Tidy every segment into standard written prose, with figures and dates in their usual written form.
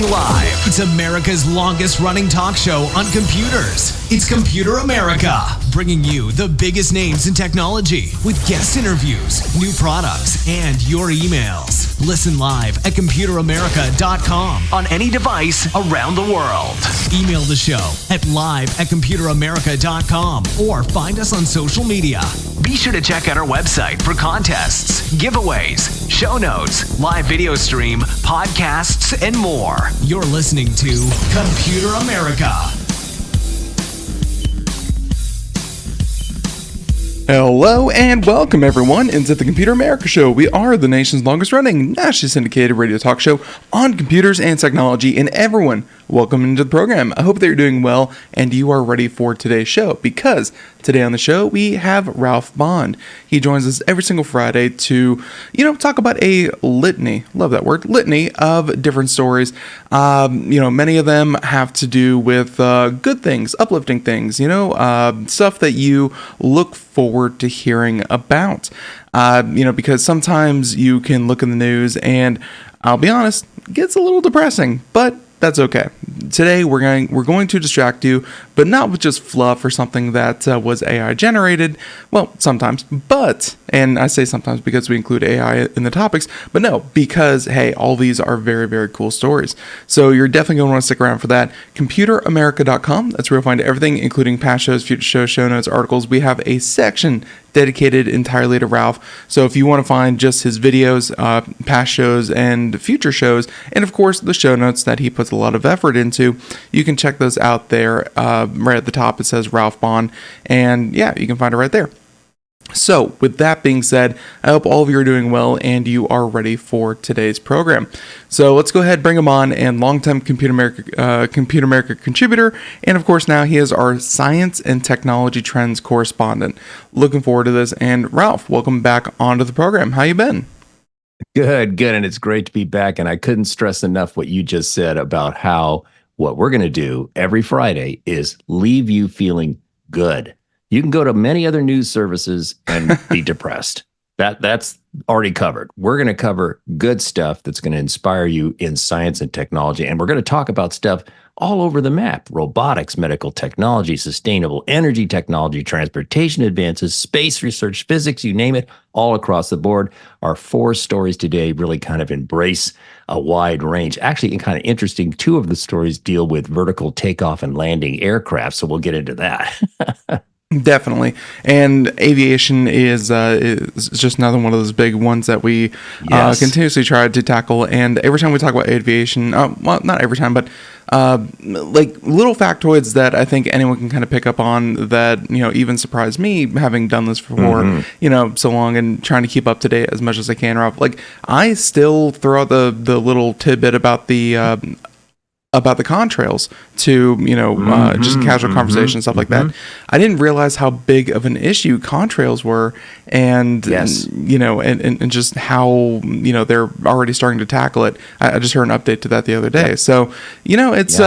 live. It's America's longest running talk show on computers. It's Computer America, bringing you the biggest names in technology with guest interviews, new products, and your emails. Listen live at computeramerica.com on any device around the world. Email the show at live@computeramerica.com or find us on social media. Be sure to check out our website for contests, giveaways, show notes, live video stream, podcasts, and more. You're listening to Computer America. Hello and welcome everyone into the Computer America Show. We are the nation's longest running nationally syndicated radio talk show on computers and technology. And everyone, welcome into the program. I hope that you're doing well and you are ready for today's show, because today on the show we have Ralph Bond. He joins us every single Friday to, talk about a litany, love that word, litany of different stories. Many of them have to do with good things, uplifting things, stuff that you look forward to hearing about. Because sometimes you can look in the news and, I'll be honest, it gets a little depressing, but that's okay. Today we're going to distract you, but not with just fluff or something that was AI generated. Well, sometimes, and I say sometimes because we include AI in the topics, but no, because hey, all these are very, very cool stories. So you're definitely going to want to stick around for that. Computeramerica.com. That's where you'll find everything, including past shows, future shows, show notes, articles. We have a section dedicated entirely to Ralph. So if you want to find just his videos, past shows, and future shows, and of course the show notes that he puts a lot of effort into, you can check those out there. Right at the top it says Ralph Bond, and yeah, you can find it right there. So with that being said, I hope all of you are doing well and you are ready for today's program. So let's go ahead, bring him on, and longtime Computer America contributor, and of course now he is our science and technology trends correspondent. Looking forward to this. And Ralph, welcome back onto the program. How you been? Good, and it's great to be back. And I couldn't stress enough what you just said about how what we're going to do every Friday is leave you feeling good. You can go to many other news services and be depressed. That's already covered. We're going to cover good stuff that's going to inspire you in science and technology. And we're going to talk about stuff all over the map: robotics, medical technology, sustainable energy technology, transportation advances, space research, physics, you name it, all across the board. Our 4 stories today really kind of embrace a wide range. Actually, kind of interesting, 2 of the stories deal with vertical takeoff and landing aircraft. So we'll get into that. Definitely. And aviation is just another one of those big ones that we continuously try to tackle. And every time we talk about aviation, well, not every time, but like little factoids that I think anyone can kind of pick up on that, even surprise me, having done this for, so long and trying to keep up to date as much as I can, Rob. Like, I still throw out the little tidbit about the contrails to, just casual conversation, stuff like that. I didn't realize how big of an issue contrails were, and, and just how, they're already starting to tackle it. I just heard an update to that the other day. So, it's,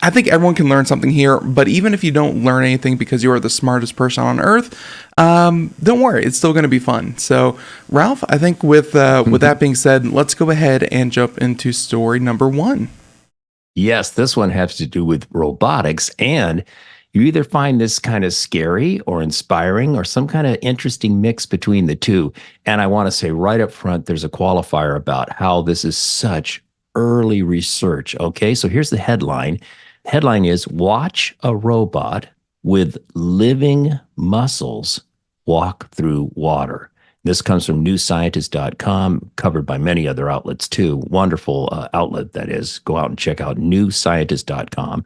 I think everyone can learn something here, but even if you don't learn anything because you are the smartest person on earth, don't worry, it's still going to be fun. So, Ralph, I think with that being said, let's go ahead and jump into story number 1. Yes, this one has to do with robotics, and you either find this kind of scary or inspiring or some kind of interesting mix between the two. And I want to say right up front, there's a qualifier about how this is such early research. Okay, so here's the headline. Headline is, "Watch a robot with living muscles walk through water." This comes from newscientist.com, covered by many other outlets too. Wonderful outlet, that is. Go out and check out newscientist.com.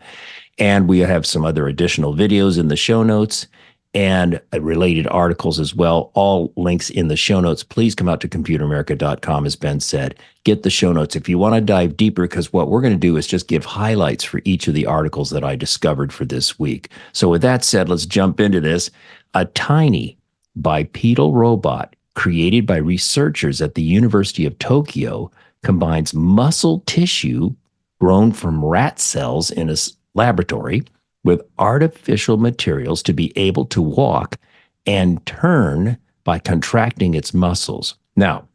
And we have some other additional videos in the show notes and related articles as well. All links in the show notes. Please come out to computeramerica.com, as Ben said. Get the show notes if you want to dive deeper, because what we're going to do is just give highlights for each of the articles that I discovered for this week. So with that said, let's jump into this. A tiny bipedal robot created by researchers at the University of Tokyo combines muscle tissue grown from rat cells in a laboratory with artificial materials to be able to walk and turn by contracting its muscles. Now,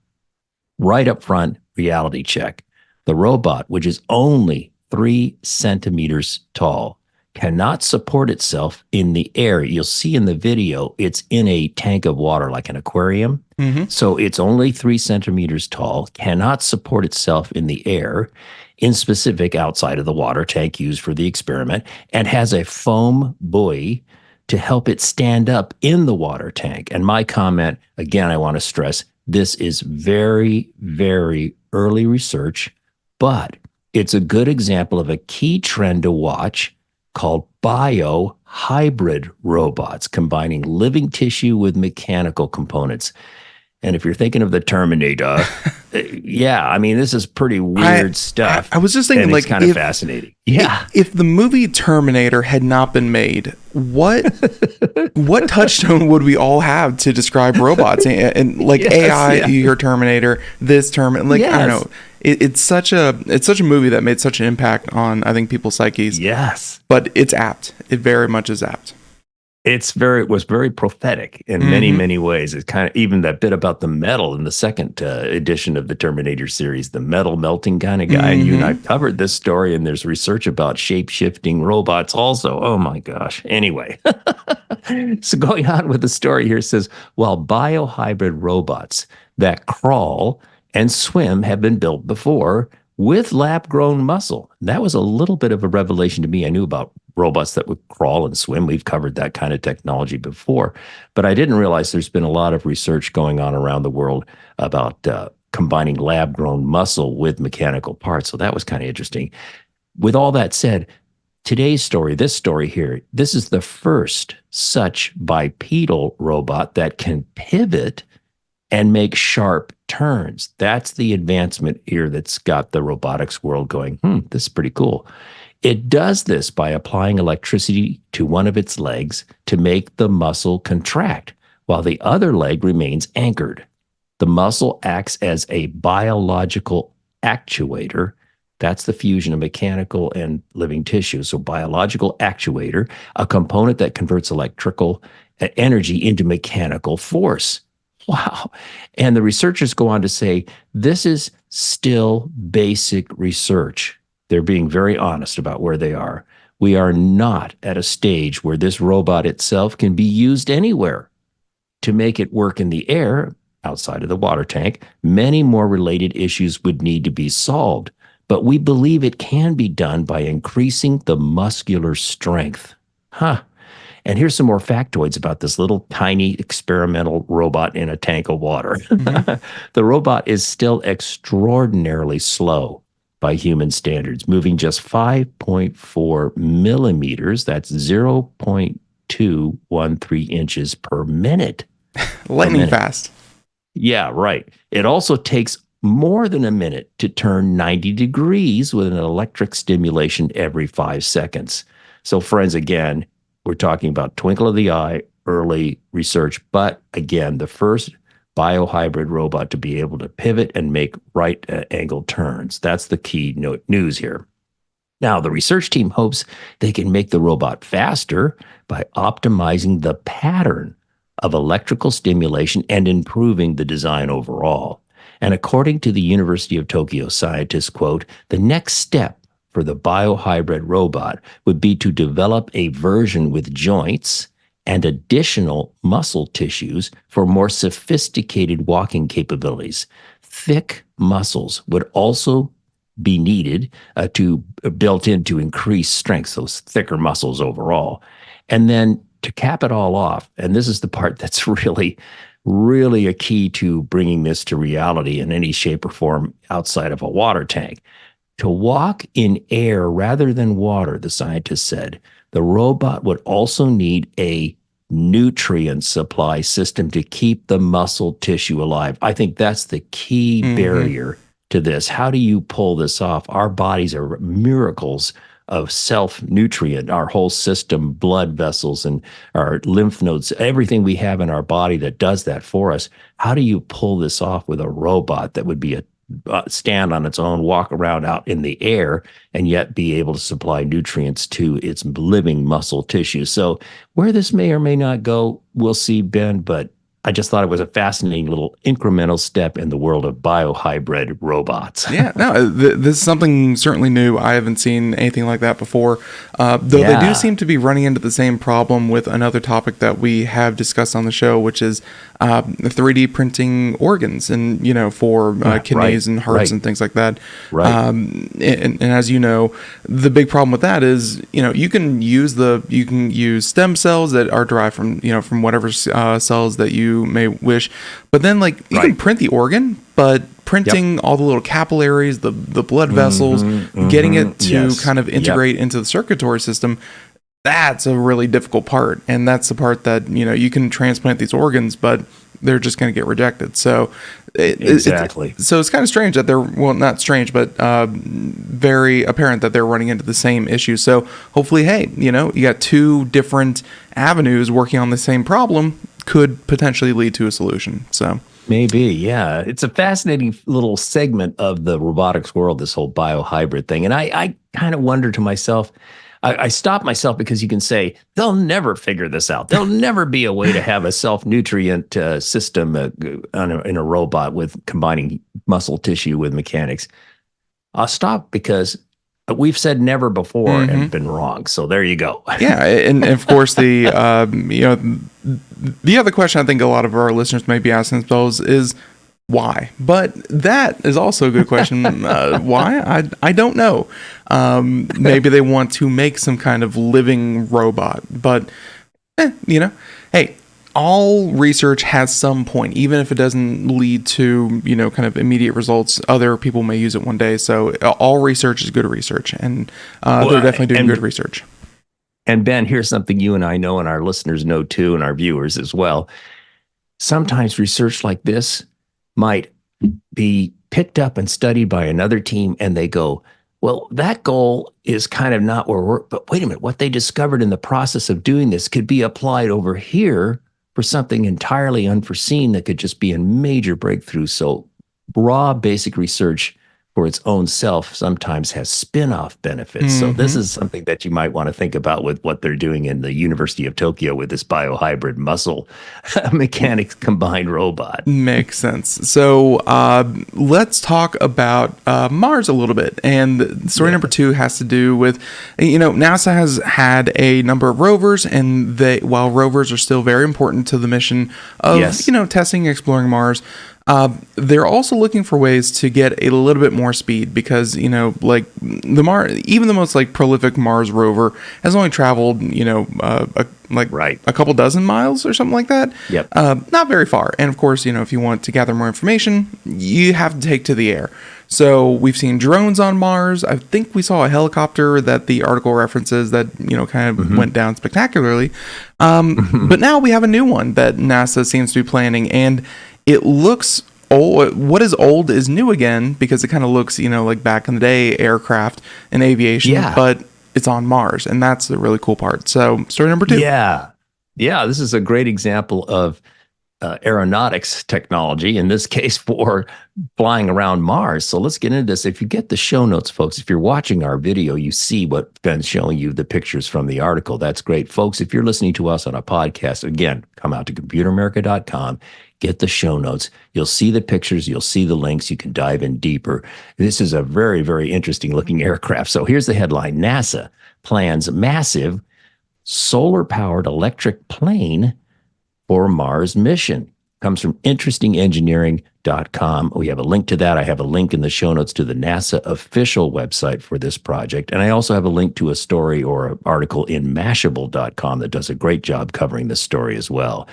right up front, reality check. The robot, which is only 3 centimeters tall, cannot support itself in the air. You'll see in the video, it's in a tank of water, like an aquarium. So it's only 3 centimeters tall, cannot support itself in the air, in specific outside of the water tank used for the experiment, and has a foam buoy to help it stand up in the water tank. And my comment, again, I want to stress, this is very, very early research, but it's a good example of a key trend to watch called biohybrid robots, combining living tissue with mechanical components. And if you're thinking of the Terminator, yeah, I mean, this is pretty weird stuff. I was just thinking, like, kind of fascinating. Yeah. If the movie Terminator had not been made, what touchstone would we all have to describe robots and like AI? Your Terminator, this Terminator, like I don't know. It's such a movie that made such an impact on, I think, people's psyches. Yes, but it's apt. It very much is apt. It was very prophetic in many ways. It's kind of even that bit about the metal in the second edition of the Terminator series, the metal melting kind of guy. And you and I covered this story, and there's research about shape-shifting robots also. Oh my gosh. Anyway, so going on with the story here, it says, while biohybrid robots that crawl and swim have been built before with lab-grown muscle. That was a little bit of a revelation to me. I knew about robots that would crawl and swim. We've covered that kind of technology before, but I didn't realize there's been a lot of research going on around the world about combining lab-grown muscle with mechanical parts. So that was kind of interesting. With all that said, today's story, this story here, this is the first such bipedal robot that can pivot and make sharp turns. That's the advancement here that's got the robotics world going, this is pretty cool. It does this by applying electricity to one of its legs to make the muscle contract, while the other leg remains anchored. The muscle acts as a biological actuator. That's the fusion of mechanical and living tissue. So biological actuator, a component that converts electrical energy into mechanical force. Wow. And the researchers go on to say, this is still basic research. They're being very honest about where they are. We are not at a stage where this robot itself can be used anywhere. To make it work in the air, outside of the water tank, many more related issues would need to be solved. But we believe it can be done by increasing the muscular strength. And here's some more factoids about this little tiny experimental robot in a tank of water. The robot is still extraordinarily slow by human standards, moving just 5.4 millimeters. That's 0.213 inches per minute. Lightning fast. Yeah, right. It also takes more than a minute to turn 90 degrees with an electric stimulation every 5 seconds. So friends, again, we're talking about twinkle of the eye, early research, but again, the first biohybrid robot to be able to pivot and make right angle turns. That's the key news here. Now, the research team hopes they can make the robot faster by optimizing the pattern of electrical stimulation and improving the design overall. And according to the University of Tokyo scientists, quote, the next step for the biohybrid robot would be to develop a version with joints and additional muscle tissues for more sophisticated walking capabilities. Thick muscles would also be needed built in to increase strength, those thicker muscles overall. And then to cap it all off, and this is the part that's really, really a key to bringing this to reality in any shape or form outside of a water tank. To walk in air rather than water, the scientists said, the robot would also need a nutrient supply system to keep the muscle tissue alive. I think that's the key barrier to this. How do you pull this off? Our bodies are miracles of self-nutrient, our whole system, blood vessels and our lymph nodes, everything we have in our body that does that for us. How do you pull this off with a robot that would be a stand on its own, walk around out in the air, and yet be able to supply nutrients to its living muscle tissue? So where this may or may not go, we'll see, Ben, but I just thought it was a fascinating little incremental step in the world of biohybrid robots. Yeah, no, this is something certainly new. I haven't seen anything like that before. Though they do seem to be running into the same problem with another topic that we have discussed on the show, which is 3D printing organs, and for kidneys and hearts and things like that. Right. And as you know, the big problem with that is you can use stem cells that are derived from whatever cells that you may wish, but then you can print the organ, but printing all the little capillaries, the blood vessels, getting it to kind of integrate into the circulatory system, that's a really difficult part. And that's the part that you can transplant these organs, but they're just going to get rejected. So exactly. So it's kind of strange that not strange, but very apparent that they're running into the same issue. So hopefully, hey, you got two different avenues working on the same problem, could potentially lead to a solution. So maybe, yeah. It's a fascinating little segment of the robotics world, this whole biohybrid thing. And I kind of wonder to myself, I stop myself because you can say, they'll never figure this out. There'll never be a way to have a self-nutrient system in a robot with combining muscle tissue with mechanics. I'll stop because we've said never before and been wrong. So there you go. Yeah, and of course the other question I think a lot of our listeners may be asking themselves is why. But that is also a good question. Why? I don't know. Maybe they want to make some kind of living robot, but hey. All research has some point, even if it doesn't lead to, kind of immediate results. Other people may use it one day. So all research is good research, and they're definitely doing good research. And Ben, here's something you and I know, and our listeners know too, and our viewers as well. Sometimes research like this might be picked up and studied by another team, and they go, well, that goal is kind of not where we're, but wait a minute, what they discovered in the process of doing this could be applied over here for something entirely unforeseen that could just be a major breakthrough. So raw basic research for its own self sometimes has spin-off benefits. So this is something that you might want to think about with what they're doing in the University of Tokyo with this biohybrid muscle mechanics combined robot. Makes sense. So let's talk about Mars a little bit. And story number 2 has to do with, NASA has had a number of rovers, and while rovers are still very important to the mission of, testing and exploring Mars, they're also looking for ways to get a little bit more speed because, even the most prolific Mars rover has only traveled, a couple dozen miles or something like that. Yep. Not very far. And of course, if you want to gather more information, you have to take to the air. So we've seen drones on Mars. I think we saw a helicopter that the article references that, kind of went down spectacularly. But now we have a new one that NASA seems to be planning, and it looks old. What is old is new again, because it kind of looks, like back in the day aircraft and aviation, but it's on Mars, and that's the really cool part. So story number 2. Yeah, this is a great example of aeronautics technology, in this case for flying around Mars. So let's get into this. If you get the show notes, folks, if you're watching our video, you see what Ben's showing you, the pictures from the article. That's great. Folks, if you're listening to us on a podcast, again, come out to computeramerica.com, get the show notes. You'll see the pictures. You'll see the links. You can dive in deeper. This is a very, very interesting looking aircraft. So here's the headline. NASA plans massive solar-powered electric plane for Mars mission. Comes from interestingengineering.com. We have a link to that. I have a link in the show notes to the NASA official website for this project. And I also have a link to a story or an article in Mashable.com that does a great job covering this story as well.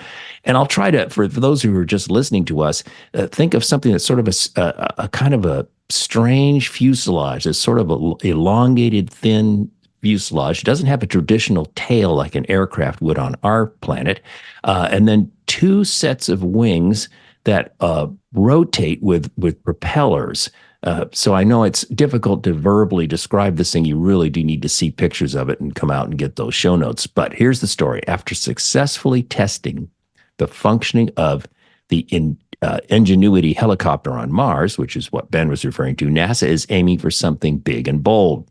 And I'll try to, for those who are just listening to us, think of something that's sort of a kind of a strange fuselage. It's sort of an elongated, thin fuselage. It doesn't have a traditional tail like an aircraft would on our planet. And then 2 sets of wings that rotate with propellers. So I know it's difficult to verbally describe this thing. You really do need to see pictures of it and come out and get those show notes. But here's the story. After successfully testing the functioning of the Ingenuity helicopter on Mars, which is what Ben was referring to, NASA is aiming for something big and bold.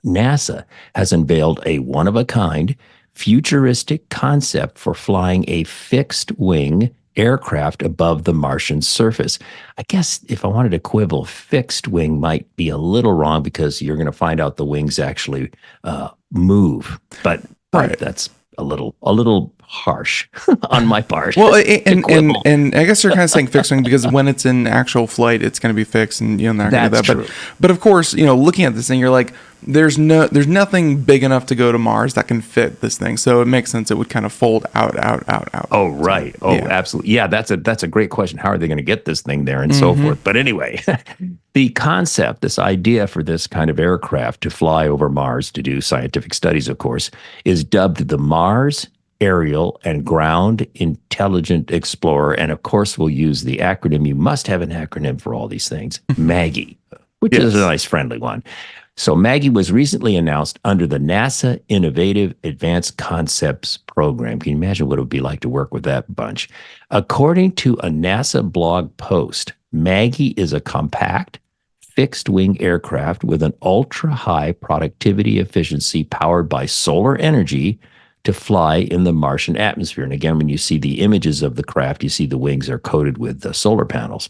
NASA has unveiled a one-of-a-kind futuristic concept for flying a fixed-wing aircraft above the Martian surface. I guess if I wanted to quibble, fixed wing might be a little wrong because you're going to find out the wings actually move. But Right. that's a little harsh on my part. Well, and I guess they're kind of saying fixed wing because when it's in actual flight, it's going to be fixed, and they're not going to do that. True. But of course, looking at this thing, you're like, there's nothing big enough to go to Mars that can fit this thing. So it makes sense it would kind of fold out. Oh, right. So, oh, yeah. Absolutely. Yeah, that's a great question. How are they going to get this thing there and so forth? But anyway, the concept, this idea for this kind of aircraft to fly over Mars to do scientific studies, of course, is dubbed the Mars Aerial and Ground Intelligent Explorer. And of course, we'll use the acronym. You must have an acronym for all these things, MAGGIE, which is a nice friendly one. So MAGGIE was recently announced under the NASA Innovative Advanced Concepts Program. Can you imagine what it would be like to work with that bunch? According to a NASA blog post, MAGGIE is a compact, fixed-wing aircraft with an ultra-high productivity efficiency powered by solar energy to fly in the Martian atmosphere. And again, when you see the images of the craft, you see the wings are coated with the solar panels.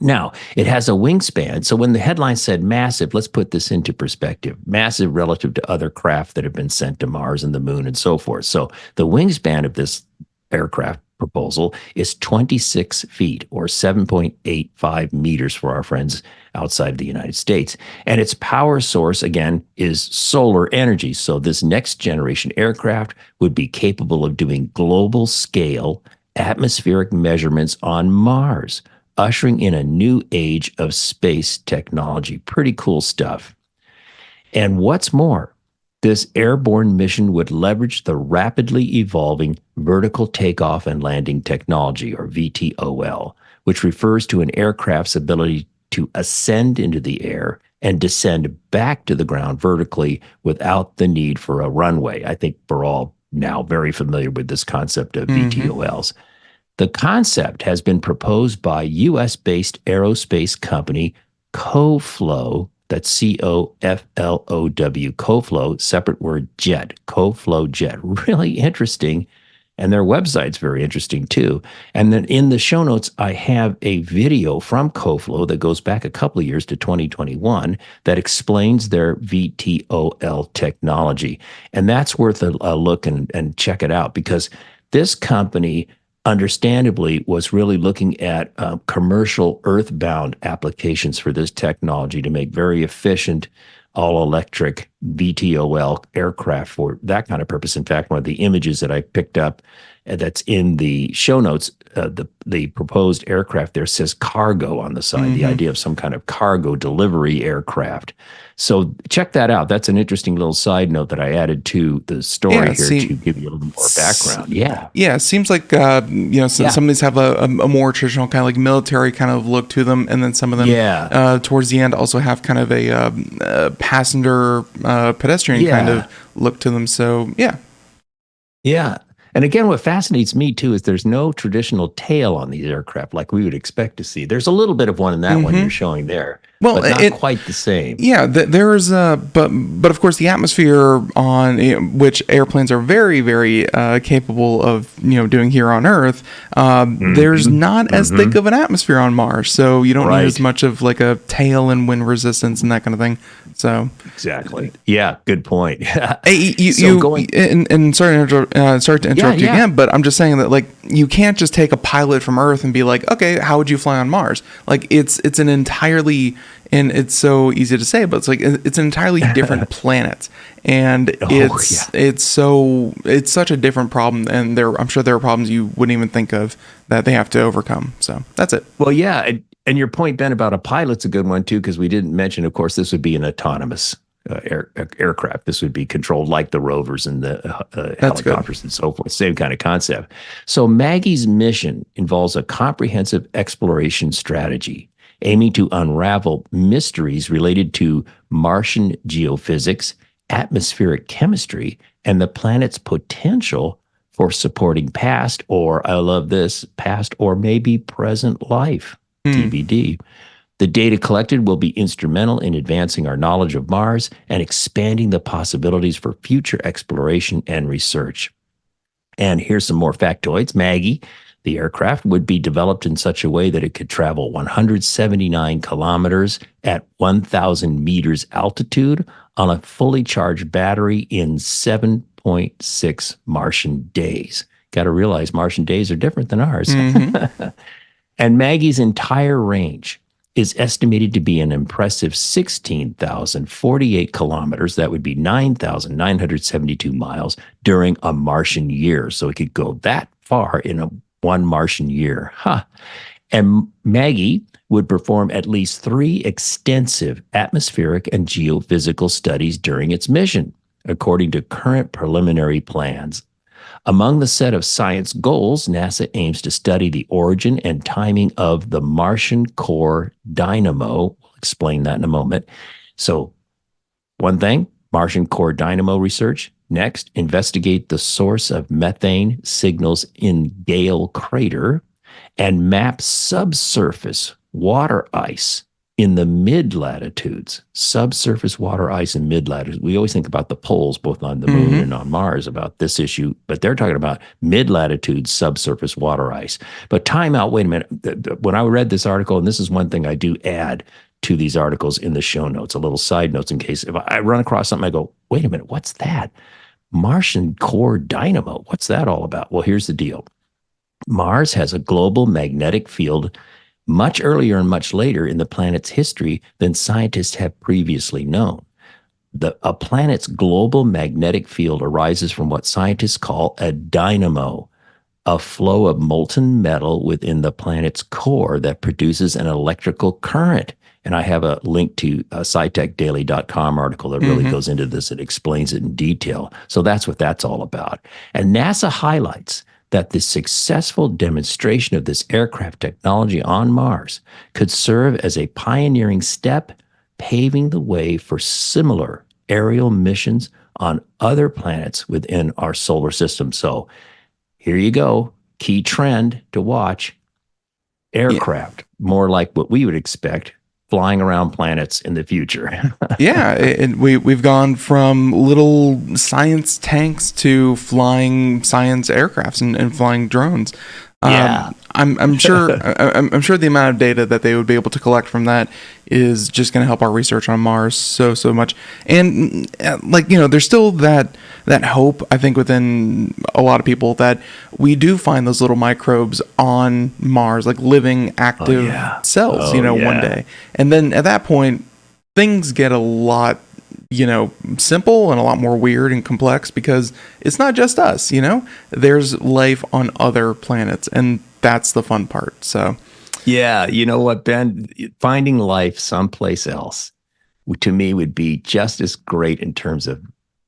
Now, it has a wingspan. So when the headline said massive, let's put this into perspective. Massive relative to other craft that have been sent to Mars and the moon and so forth. So the wingspan of this aircraft proposal is 26 feet or 7.85 meters for our friends outside the United States. And its power source, again, is solar energy. So this next generation aircraft would be capable of doing global scale atmospheric measurements on Mars, ushering in a new age of space technology. Pretty cool stuff. And what's more, this airborne mission would leverage the rapidly evolving vertical takeoff and landing technology, or VTOL, which refers to an aircraft's ability to ascend into the air and descend back to the ground vertically without the need for a runway. I think we're all now very familiar with this concept of VTOLs. The concept has been proposed by US-based aerospace company CoFlow, that's C-O-F-L-O-W, CoFlow, separate word jet, CoFlow jet. Really interesting. And their website's very interesting too. And then in the show notes, I have a video from CoFlow that goes back a couple of years to 2021 that explains their VTOL technology. And that's worth a look and check it out, because this company understandably was really looking at commercial earthbound applications for this technology to make very efficient all-electric VTOL aircraft for that kind of purpose. In fact, one of the images that I picked up that's in the show notes, the proposed aircraft there says cargo on the side, the idea of some kind of cargo delivery aircraft. So check that out. That's an interesting little side note that I added to the story to give you a little more background. Yeah. Yeah, it seems like, some of these have a more traditional kind of like military kind of look to them. And then some of them towards the end also have kind of a passenger pedestrian kind of look to them. So, yeah. Yeah. And again, what fascinates me too is there's no traditional tail on these aircraft like we would expect to see. There's a little bit of one in that one you're showing there, but not quite the same. Yeah, there's but of course the atmosphere on which airplanes are very, very capable of doing here on Earth. There's not as thick of an atmosphere on Mars, so you don't need as much of like a tail and wind resistance and that kind of thing. So exactly, yeah, good point. Sorry to interrupt you again, but I'm just saying that like you can't just take a pilot from Earth and be like, okay, how would you fly on Mars? Like it's an entirely, and it's so easy to say, but it's like it's an entirely different planet, and it's such a different problem, and I'm sure there are problems you wouldn't even think of that they have to overcome. So that's it. Well, yeah, and your point, Ben, about a pilot's a good one too, because we didn't mention, of course, this would be an autonomous aircraft. This would be controlled like the rovers and the helicopters and so forth. Same kind of concept. So Maggie's mission involves a comprehensive exploration strategy aiming to unravel mysteries related to Martian geophysics, atmospheric chemistry, and the planet's potential for supporting past or maybe present life. TBD. The data collected will be instrumental in advancing our knowledge of Mars and expanding the possibilities for future exploration and research. And here's some more factoids. Maggie, The aircraft would be developed in such a way that it could travel 179 kilometers at 1,000 meters altitude on a fully charged battery in 7.6 Martian days. Got to realize Martian days are different than ours. Mm-hmm. And Maggie's entire range is estimated to be an impressive 16,048 kilometers. That would be 9,972 miles during a Martian year. So it could go that far in one Martian year. And Maggie would perform at least 3 extensive atmospheric and geophysical studies during its mission, according to current preliminary plans. Among the set of science goals, NASA aims to study the origin and timing of the Martian core dynamo. We'll explain that in a moment. So, one thing, Martian core dynamo research. Next, investigate the source of methane signals in Gale Crater and map subsurface water ice in the mid-latitudes. Subsurface water ice in mid-latitudes. We always think about the poles, both on the moon and on Mars, about this issue, but they're talking about mid-latitude subsurface water ice. But time out, wait a minute. When I read this article, and this is one thing I do add to these articles in the show notes, a little side notes in case if I run across something, I go, wait a minute, what's that? Martian core dynamo. What's that all about? Well, here's the deal. Mars has a global magnetic field much earlier and much later in the planet's history than scientists have previously known. A planet's global magnetic field arises from what scientists call a dynamo, a flow of molten metal within the planet's core that produces an electrical current. And I have a link to a scitechdaily.com article that really goes into this and explains it in detail. So that's what that's all about. And NASA highlights that the successful demonstration of this aircraft technology on Mars could serve as a pioneering step, paving the way for similar aerial missions on other planets within our solar system. So here you go. Key trend to watch. Aircraft, more like what we would expect, flying around planets in the future. Yeah, and we've gone from little science tanks to flying science aircrafts and flying drones. Yeah. I'm sure I'm sure the amount of data that they would be able to collect from that is just going to help our research on Mars so much. And there's still that hope, I think, within a lot of people that we do find those little microbes on Mars, like living active cells, one day. And then at that point, things get a lot simple and a lot more weird and complex because it's not just us, there's life on other planets, and that's the fun part. So yeah, you know what, Ben, finding life someplace else to me would be just as great in terms of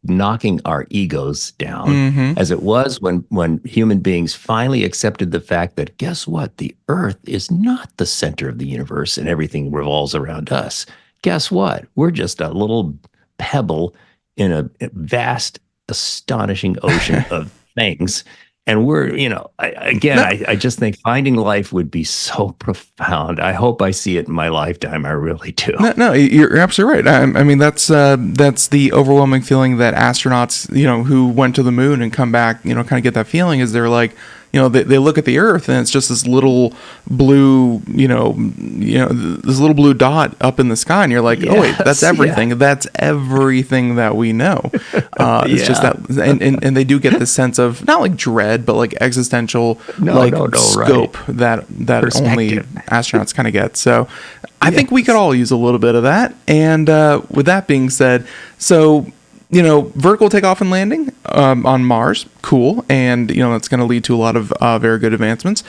knocking our egos down as it was when human beings finally accepted the fact that, guess what, the Earth is not the center of the universe and everything revolves around us. Guess what, we're just a little pebble in a vast, astonishing ocean of things. And we're, I just think finding life would be so profound. I hope I see it in my lifetime. I really do. No, you're absolutely right. I mean, that's the overwhelming feeling that astronauts, who went to the moon and come back, kind of get that feeling is they're like, they look at the Earth and it's just this little blue, this little blue dot up in the sky, and you're like, oh wait, that's everything. Yeah. That's everything that we know. It's just that, and they do get this sense of not like dread, but like existential, scope that only astronauts kind of get. So I think we could all use a little bit of that. And with that being said, so. Vertical takeoff and landing on Mars, cool, and that's going to lead to a lot of very good advancements.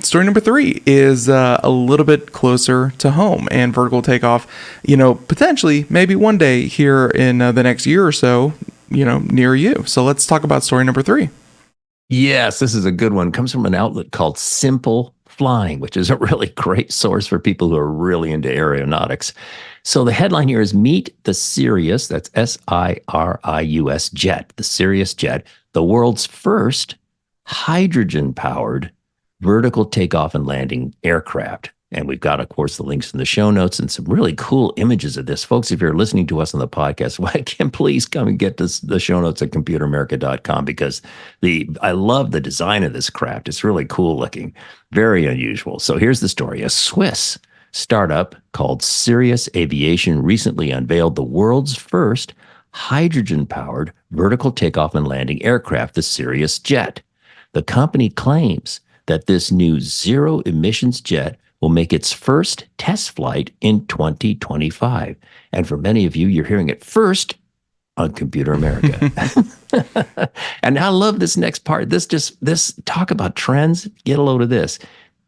Story number 3 is a little bit closer to home, and vertical takeoff, potentially maybe one day here in the next year or so, near you. So let's talk about story number 3. Yes, this is a good one. It comes from an outlet called Simple Flying, which is a really great source for people who are really into aeronautics. So the headline here is Meet the Sirius, that's Sirius jet, the Sirius jet, the world's first hydrogen-powered vertical takeoff and landing aircraft. And we've got, of course, the links in the show notes and some really cool images of this. Folks, if you're listening to us on the podcast, why can't please come and get the show notes at computeramerica.com, because I love the design of this craft. It's really cool looking, very unusual. So here's the story. A Swiss startup called Sirius Aviation recently unveiled the world's first hydrogen-powered vertical takeoff and landing aircraft, the Sirius jet. The company claims that this new zero-emissions jet will make its first test flight in 2025. And for many of you, you're hearing it first on Computer America. And I love this next part. This talk about trends. Get a load of this.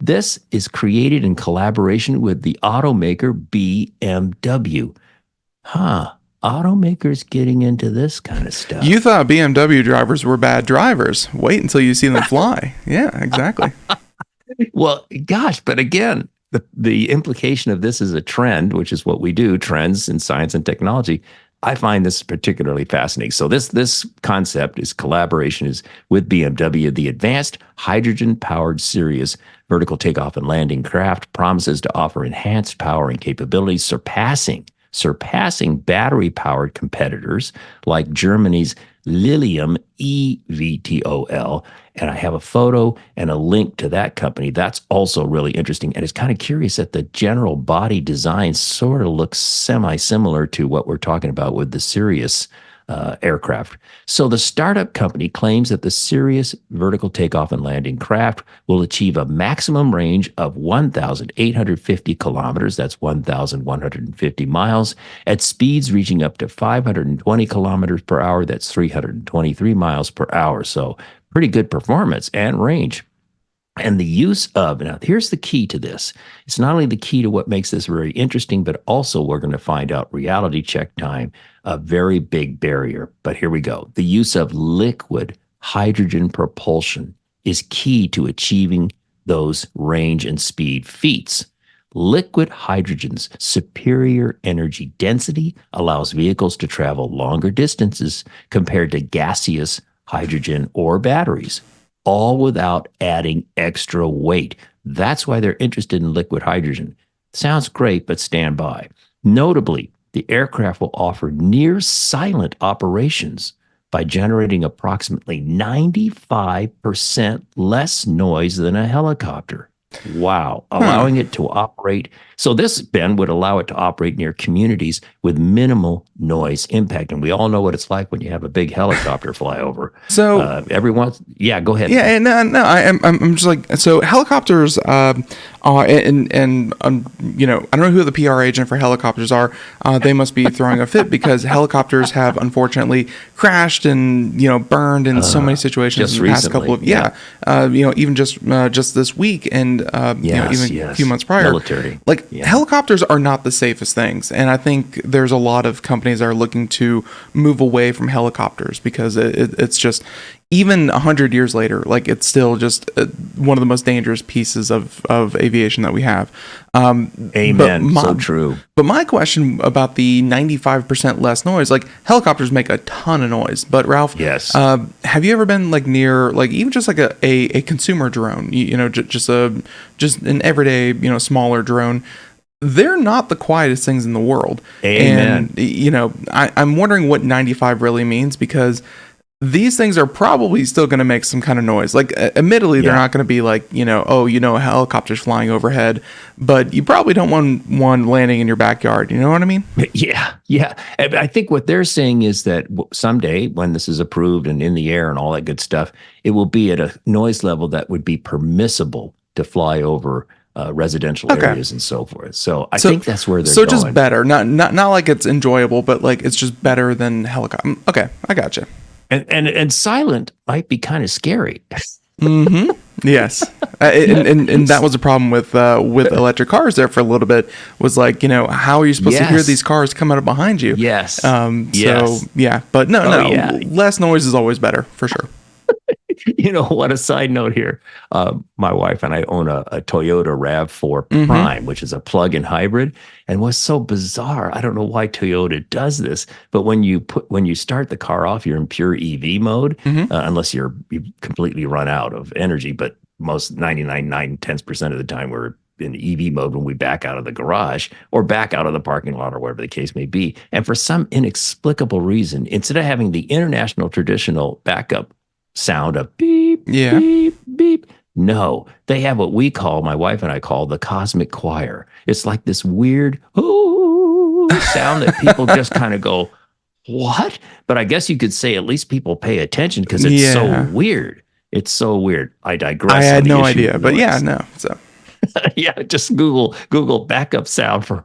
This is created in collaboration with the automaker BMW. Automakers getting into this kind of stuff. You thought BMW drivers were bad drivers. Wait until you see them fly. Yeah, exactly. Well, gosh, but again, the implication of this is a trend, which is what we do, trends in science and technology. I find this particularly fascinating. So this concept is collaboration is with BMW. The advanced hydrogen-powered Sirius vertical takeoff and landing craft promises to offer enhanced power and capabilities, surpassing battery-powered competitors like Germany's Lilium VTOL. And I have a photo and a link to that company. That's also really interesting. And it's kind of curious that the general body design sort of looks semi-similar to what we're talking about with the Sirius aircraft. So the startup company claims that the Sirius vertical takeoff and landing craft will achieve a maximum range of 1,850 kilometers, that's 1,150 miles, at speeds reaching up to 520 kilometers per hour, that's 323 miles per hour. So pretty good performance and range. And the use of, now here's the key to this. It's not only the key to what makes this very interesting, but also we're going to find out reality check time, a very big barrier. But here we go. The use of liquid hydrogen propulsion is key to achieving those range and speed feats. Liquid hydrogen's superior energy density allows vehicles to travel longer distances compared to gaseous hydrogen or batteries, all without adding extra weight. That's why they're interested in liquid hydrogen. Sounds great, but stand by. Notably, the aircraft will offer near silent operations by generating approximately 95% less noise than a helicopter. Wow. Allowing it to operate. So this, Ben, would allow it to operate near communities with minimal noise impact. And we all know what it's like when you have a big helicopter fly over. So yeah, go ahead. Yeah, and I'm just like, so helicopters are, and you know, I don't know who the PR agent for helicopters are. They must be throwing a fit because helicopters have unfortunately crashed and, you know, burned in so many situations in the past couple of, you know, even just this week and, you know, even a few months prior. Military. Like helicopters are not the safest things. And I think there's a lot of companies that are looking to move away from helicopters because it's just, even 100 years later, like it's still just one of the most dangerous pieces of aviation that we have. Amen. So true. But my question about the 95% less noise, like helicopters make a ton of noise. But Ralph, yes. Have you ever been like near, like even just like a consumer drone? You know, just an everyday, you know, smaller drone. They're not the quietest things in the world. Amen. And you know, I'm wondering what 95 really means because these things are probably still going to make some kind of noise. Like, admittedly, they're not going to be like, you know, oh, you know, a helicopter's flying overhead, but you probably don't want one landing in your backyard. You know what I mean? Yeah. Yeah. I think what they're saying is that someday when this is approved and in the air and all that good stuff, it will be at a noise level that would be permissible to fly over residential areas and so forth. So I think that's where they're going. So just better, not like it's enjoyable, but like it's just better than helicopter. Okay. I gotcha. And silent might be kind of scary. Mm-hmm. Yes, and that was a problem with electric cars there for a little bit. Was like, you know, how are you supposed to hear these cars coming up behind you? Yes. So yeah, but no, less noise is always better for sure. You know what? A side note here. My wife and I own a Toyota RAV4 Prime, which is a plug-in hybrid. And what's so bizarre, I don't know why Toyota does this, but when you start the car off, you're in pure EV mode, unless you completely run out of energy. But most 99.9% of the time we're in EV mode when we back out of the garage or back out of the parking lot or whatever the case may be. And for some inexplicable reason, instead of having the international traditional backup sound of beep, beep, beep, no, they have what we call, my wife and I call, the cosmic choir. It's like this weird sound that people just kind of go, what? But I guess you could say at least people pay attention because it's so weird. It's so weird. I digress. I had no idea, but so yeah, just Google backup sound for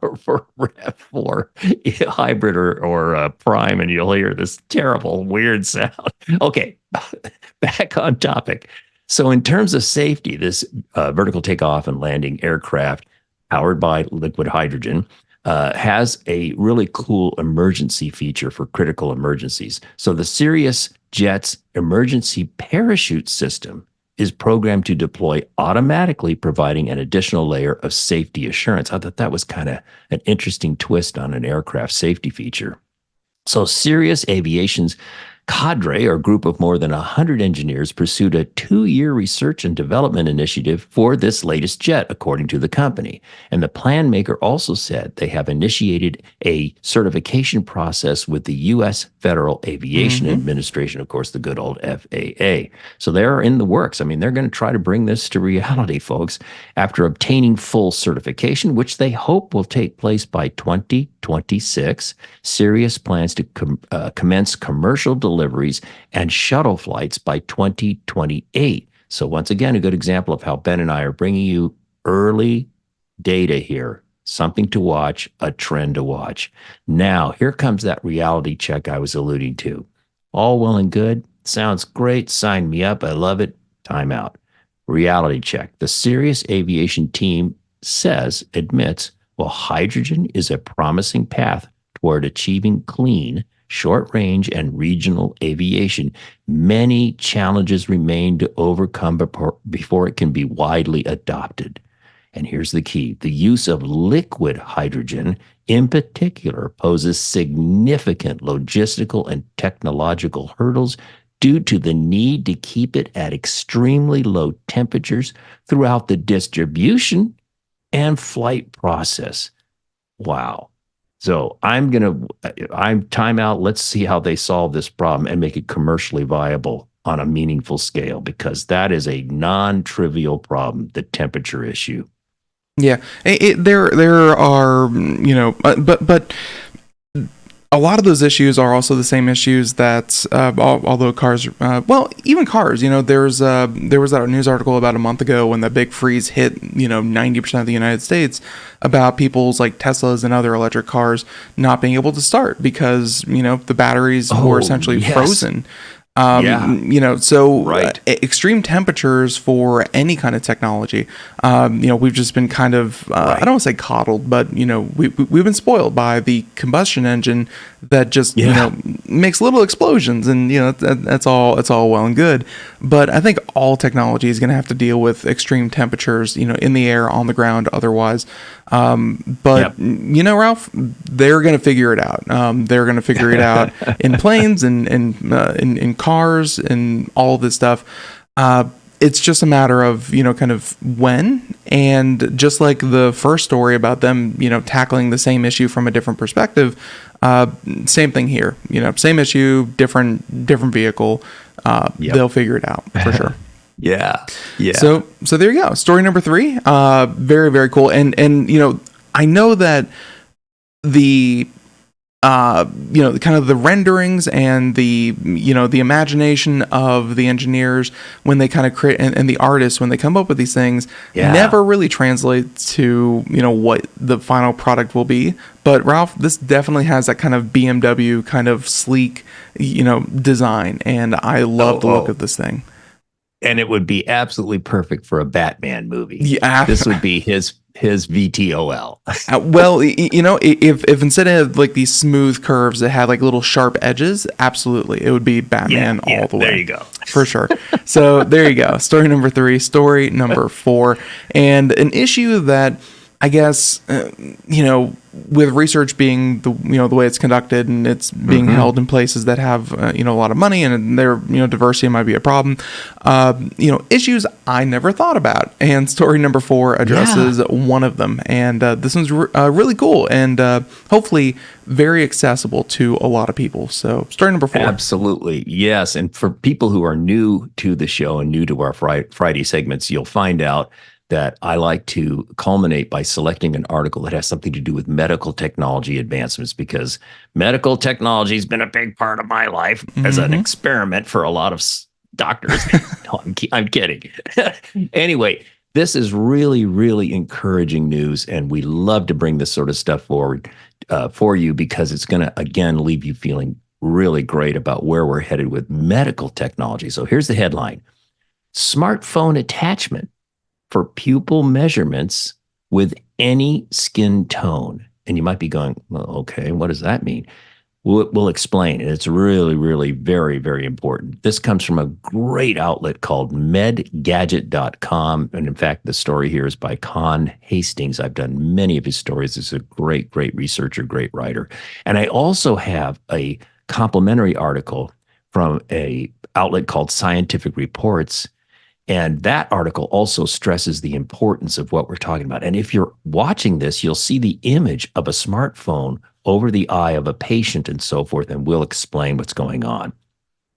RAV4 hybrid or prime, and you'll hear this terrible weird sound. Okay, back on topic. So in terms of safety, this vertical takeoff and landing aircraft powered by liquid hydrogen has a really cool emergency feature for critical emergencies. So the Sirius jet's emergency parachute system is programmed to deploy automatically, providing an additional layer of safety assurance. I thought that was kind of an interesting twist on an aircraft safety feature. So Sirius Aviation's cadre, or group of more than 100 engineers, pursued a 2-year research and development initiative for this latest jet, according to the company. And the plan maker also said they have initiated a certification process with the U.S. Federal Aviation Administration, of course, the good old FAA. So they're in the works. I mean, they're going to try to bring this to reality, folks. After obtaining full certification, which they hope will take place by 2026, Sirius plans to commence commercial deliveries and shuttle flights by 2028. So once again, a good example of how Ben and I are bringing you early data here, something to watch, a trend to watch. Now, here comes that reality check I was alluding to. All well and good. Sounds great. Sign me up. I love it. Time out. Reality check. The Sirius Aviation team admits, well, hydrogen is a promising path toward achieving clean, short-range, and regional aviation. Many challenges remain to overcome before it can be widely adopted. And here's the key. The use of liquid hydrogen, in particular, poses significant logistical and technological hurdles due to the need to keep it at extremely low temperatures throughout the distribution and flight process. Wow. So I'm time out. Let's see how they solve this problem and make it commercially viable on a meaningful scale, because that is a non-trivial problem, the temperature issue. Yeah, there are, but a lot of those issues are also the same issues that, although cars, even cars, there was that news article about a month ago when the big freeze hit, 90% of the United States, about people's like Teslas and other electric cars not being able to start because, the batteries were essentially frozen. Extreme temperatures for any kind of technology, we've just been kind of, I don't want to say coddled, but, we've been spoiled by the combustion engine that just, makes little explosions, and, that's all well and good. But I think all technology is going to have to deal with extreme temperatures, in the air, on the ground, otherwise. Ralph, they're going to figure it out. They're going to figure it out in planes and in cars and all this stuff. It's just a matter of, kind of when, and just like the first story about them, tackling the same issue from a different perspective, same thing here, same issue, different vehicle. They'll figure it out for sure. Yeah. So there you go. Story number 3. Very, very cool. And I know that the kind of the renderings and the imagination of the engineers when they kind of create, and the artists when they come up with these things, never really translates to what the final product will be. But Ralph, this definitely has that kind of BMW kind of sleek design, and I love the look of this thing. And it would be absolutely perfect for a Batman movie. Yeah, this would be his VTOL. If instead of like these smooth curves that had like little sharp edges, absolutely, it would be Batman all the way. There you go, for sure. So there you go. Story number 3. Story number 4, and an issue that I guess, with research being the way it's conducted, and it's being held in places that have, a lot of money, and their, diversity might be a problem, issues I never thought about. And story number 4 addresses one of them. And this one's really cool and hopefully very accessible to a lot of people. So story number 4. Absolutely. Yes. And for people who are new to the show and new to our Friday segments, you'll find out that I like to culminate by selecting an article that has something to do with medical technology advancements, because medical technology has been a big part of my life as an experiment for a lot of doctors. No, I'm kidding. Anyway, this is really, really encouraging news, and we love to bring this sort of stuff forward for you, because it's going to, again, leave you feeling really great about where we're headed with medical technology. So here's the headline: Smartphone attachment for pupil measurements with any skin tone. And you might be going, well, okay, what does that mean? We'll explain. And it's really, really very, very important. This comes from a great outlet called medgadget.com. And in fact, the story here is by Conn Hastings. I've done many of his stories. He's a great, great researcher, great writer. And I also have a complimentary article from a outlet called Scientific Reports. And that article also stresses the importance of what we're talking about. And if you're watching this, you'll see the image of a smartphone over the eye of a patient and so forth, and we'll explain what's going on.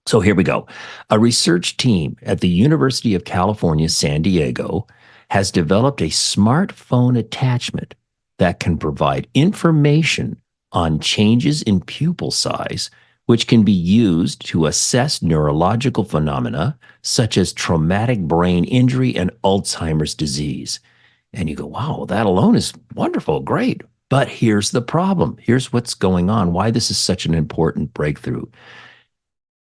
So here we go. A research team at the University of California, San Diego, has developed a smartphone attachment that can provide information on changes in pupil size, which can be used to assess neurological phenomena such as traumatic brain injury and Alzheimer's disease. And you go, wow, that alone is wonderful, great. But here's the problem. Here's what's going on, why this is such an important breakthrough,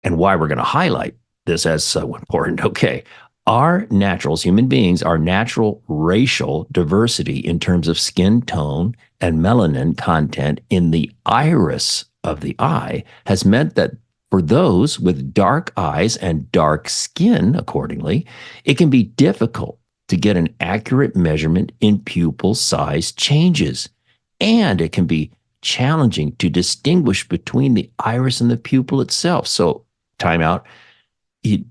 and why we're going to highlight this as so important. Okay, our naturals, human beings, our natural racial diversity in terms of skin tone and melanin content in the iris of the eye has meant that for those with dark eyes and dark skin, accordingly, it can be difficult to get an accurate measurement in pupil size changes. And it can be challenging to distinguish between the iris and the pupil itself. So, time out.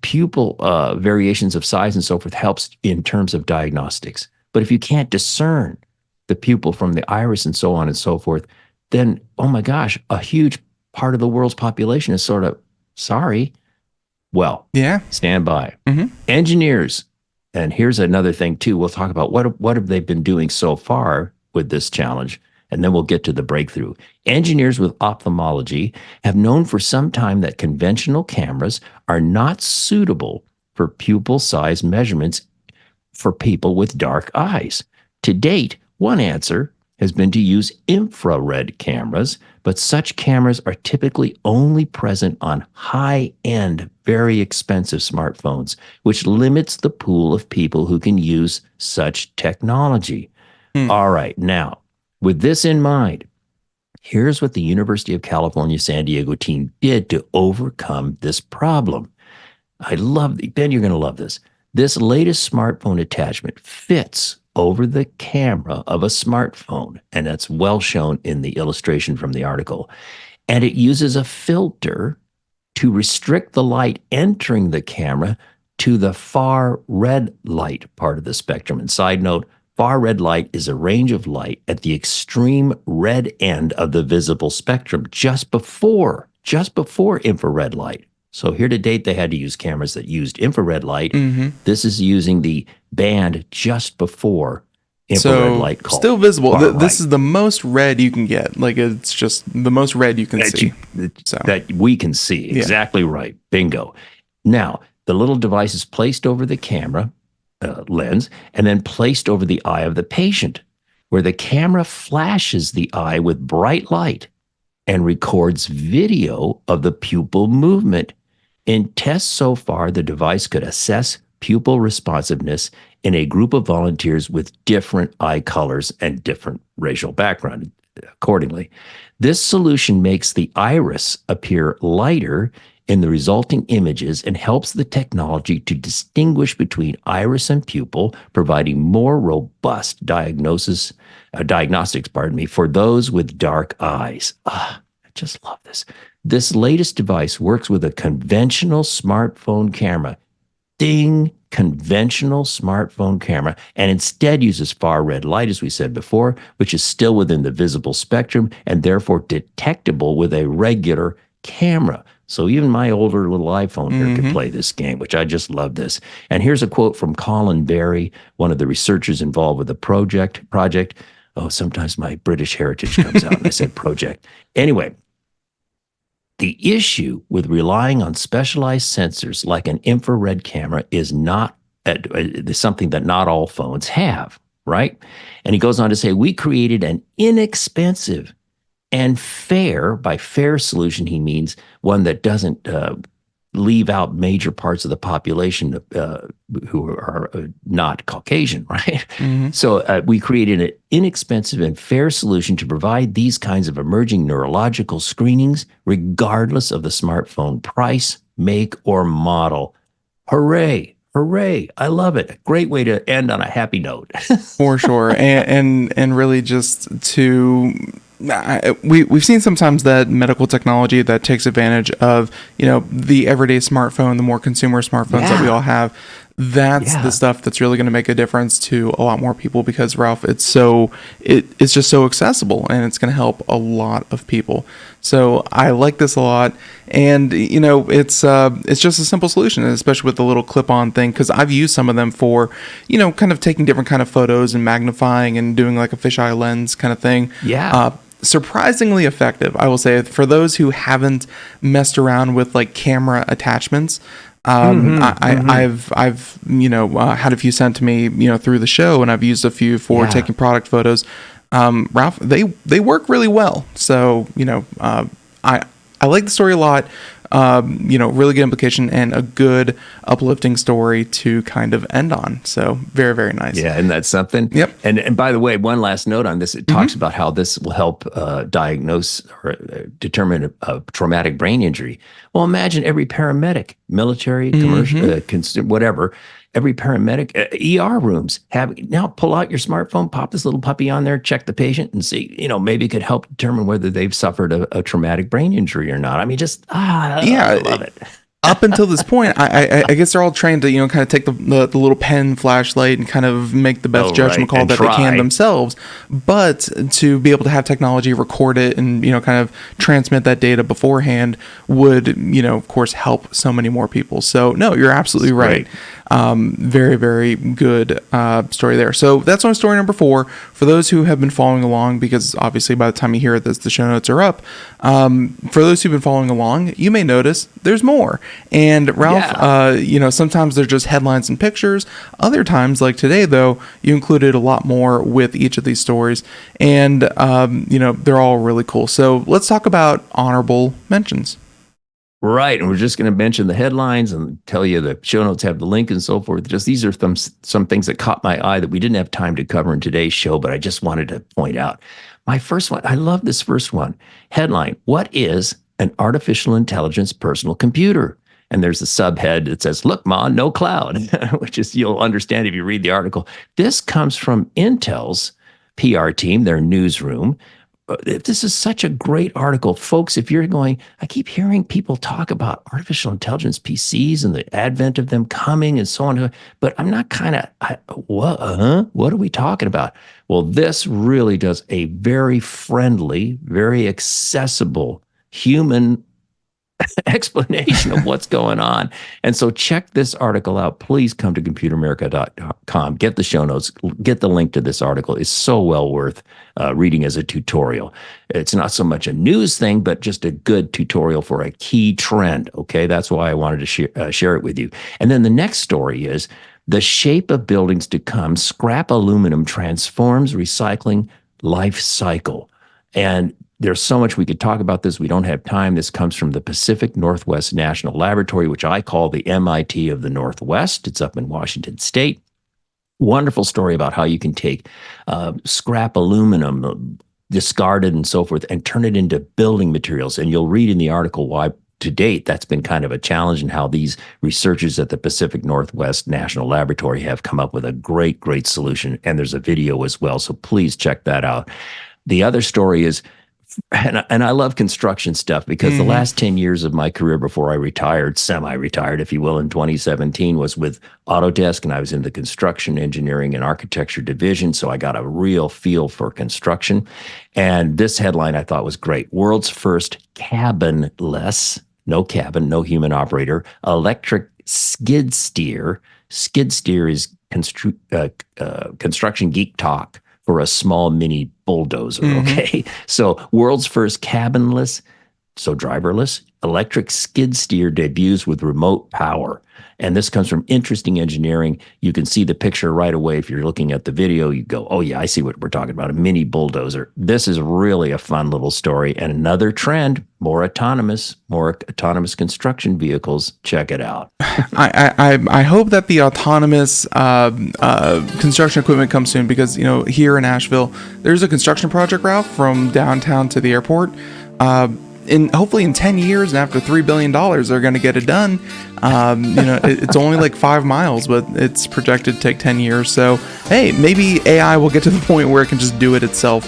Pupil variations of size and so forth helps in terms of diagnostics. But if you can't discern the pupil from the iris and so on and so forth, then, oh my gosh, a huge part of the world's population is sort of sorry. Well, stand by. Engineers, and here's another thing too, we'll talk about what have they been doing so far with this challenge, and then we'll get to the breakthrough. Engineers with ophthalmology have known for some time that conventional cameras are not suitable for pupil size measurements for people with dark eyes. To date, one answer has been to use infrared cameras, but such cameras are typically only present on high-end, very expensive smartphones, which limits the pool of people who can use such technology. All right, now, with this in mind, here's what the University of California, San Diego team did to overcome this problem. I love, Ben, you're going to love this. This latest smartphone attachment fits over the camera of a smartphone, and that's well shown in the illustration from the article. And it uses a filter to restrict the light entering the camera to the far red light part of the spectrum. And side note, far red light is a range of light at the extreme red end of the visible spectrum, just before infrared light. So here to date, they had to use cameras that used infrared light. This is using the band just before infrared light. Still visible. This is the most red you can get. Like, it's just the most red you can see. That we can see. Exactly right. Bingo. Now, the little device is placed over the camera lens and then placed over the eye of the patient, where the camera flashes the eye with bright light and records video of the pupil movement. In tests so far, the device could assess pupil responsiveness in a group of volunteers with different eye colors and different racial background accordingly. This solution makes the iris appear lighter in the resulting images and helps the technology to distinguish between iris and pupil, providing more robust diagnostics, for those with dark eyes. I just love this. This latest device works with a conventional smartphone camera. Ding, conventional smartphone camera, and instead uses far red light, as we said before, which is still within the visible spectrum and therefore detectable with a regular camera. So even my older little iPhone here could play this game, which I just love this. And here's a quote from Colin Berry, one of the researchers involved with the project. Oh, sometimes my British heritage comes out and I said project. Anyway, the issue with relying on specialized sensors like an infrared camera is something that not all phones have, right? And he goes on to say, we created an inexpensive and fair, by fair solution, he means one that doesn't leave out major parts of the population who are not Caucasian, right? So we created an inexpensive and fair solution to provide these kinds of emerging neurological screenings, regardless of the smartphone price, make, or model. Hooray! Hooray! I love it. Great way to end on a happy note. For sure, and really just to. We've seen sometimes that medical technology that takes advantage of, the everyday smartphone, the more consumer smartphones that we all have. That's the stuff that's really going to make a difference to a lot more people, because Ralph, it's just so accessible, and it's going to help a lot of people. So I like this a lot, and it's just a simple solution, especially with the little clip-on thing, because I've used some of them for kind of taking different kind of photos and magnifying and doing like a fisheye lens kind of thing. Surprisingly effective, I will say, for those who haven't messed around with like camera attachments. I've had a few sent to me through the show, and I've used a few for taking product photos. Ralph, they work really well. So I like the story a lot. Really good implication and a good uplifting story to kind of end on. So very, very nice. Yeah, and that's something. Yep. And by the way, one last note on this. It talks about how this will help diagnose or determine a traumatic brain injury. Well, imagine every paramedic, military, commercial, whatever, every paramedic, ER rooms now pull out your smartphone, pop this little puppy on there, check the patient, and see, maybe it could help determine whether they've suffered a traumatic brain injury or not. I mean, I love it. Up until this point, I guess they're all trained to, kind of take the little pen flashlight and kind of make the best judgment call that they can themselves. But to be able to have technology record it and, kind of transmit that data beforehand would, of course, help so many more people. So, no, you're absolutely right. Very, very good story there. So that's on story number 4. For those who have been following along, because obviously by the time you hear this, the show notes are up. For those who've been following along, you may notice there's more. And Ralph, sometimes they're just headlines and pictures. Other times, like today, though, you included a lot more with each of these stories. And, they're all really cool. So let's talk about honorable mentions. Right. And we're just going to mention the headlines and tell you the show notes have the link and so forth. Just these are some things that caught my eye that we didn't have time to cover in today's show, but I just wanted to point out. My first one, I love this first one. Headline, what is an artificial intelligence personal computer? And there's a subhead that says, look, Ma, no cloud, which is, you'll understand if you read the article. This comes from Intel's PR team, their newsroom. This is such a great article. Folks, if you're going, I keep hearing people talk about artificial intelligence PCs and the advent of them coming and so on, but I'm not what are we talking about? Well, this really does a very friendly, very accessible human explanation of what's going on. And so check this article out. Please come to computeramerica.com. Get the show notes. Get the link to this article. It's so well worth reading as a tutorial. It's not so much a news thing, but just a good tutorial for a key trend. Okay, that's why I wanted to share it with you. And then the next story is the shape of buildings to come. Scrap aluminum transforms recycling life cycle. And there's so much we could talk about this. We don't have time. This comes from the Pacific Northwest National Laboratory, which I call the MIT of the Northwest. It's up in Washington State. Wonderful story about how you can take scrap aluminum, discarded and so forth, and turn it into building materials. And you'll read in the article why to date, that's been kind of a challenge, and how these researchers at the Pacific Northwest National Laboratory have come up with a great solution. And there's a video as well. So please check that out. The other story is, and I love construction stuff, because the last 10 years of my career before I retired, semi-retired, if you will, in 2017, was with Autodesk, and I was in the construction engineering and architecture division. So I got a real feel for construction. And this headline I thought was great. World's first cabinless, no cabin, no human operator, electric skid steer. Skid steer is construction geek talk for a small mini bulldozer, okay? So world's first cabinless, so driverless, electric skid steer debuts with remote power. And this comes from Interesting Engineering. You can see the picture right away. If you're looking at the video, you go, oh yeah, I see what we're talking about, a mini bulldozer. This is really a fun little story. And another trend, more autonomous construction vehicles. Check it out. I hope that the autonomous construction equipment comes soon, because, here in Asheville, there's a construction project route from downtown to the airport. Hopefully in 10 years, and after $3 billion, they're going to get it done. It's only like 5 miles, but it's projected to take 10 years. So, hey, maybe AI will get to the point where it can just do it itself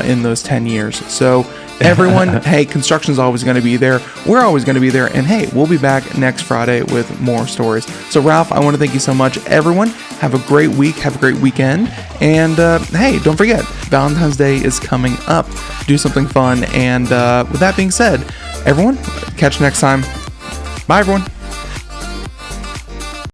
in those 10 years. So, everyone, hey, construction's always going to be there. We're always going to be there. And hey, we'll be back next Friday with more stories. So, Ralph, I want to thank you so much. Everyone, have a great week. Have a great weekend. And hey, don't forget, Valentine's Day is coming up. Do something fun. And with that being said, everyone, catch you next time. Bye, everyone.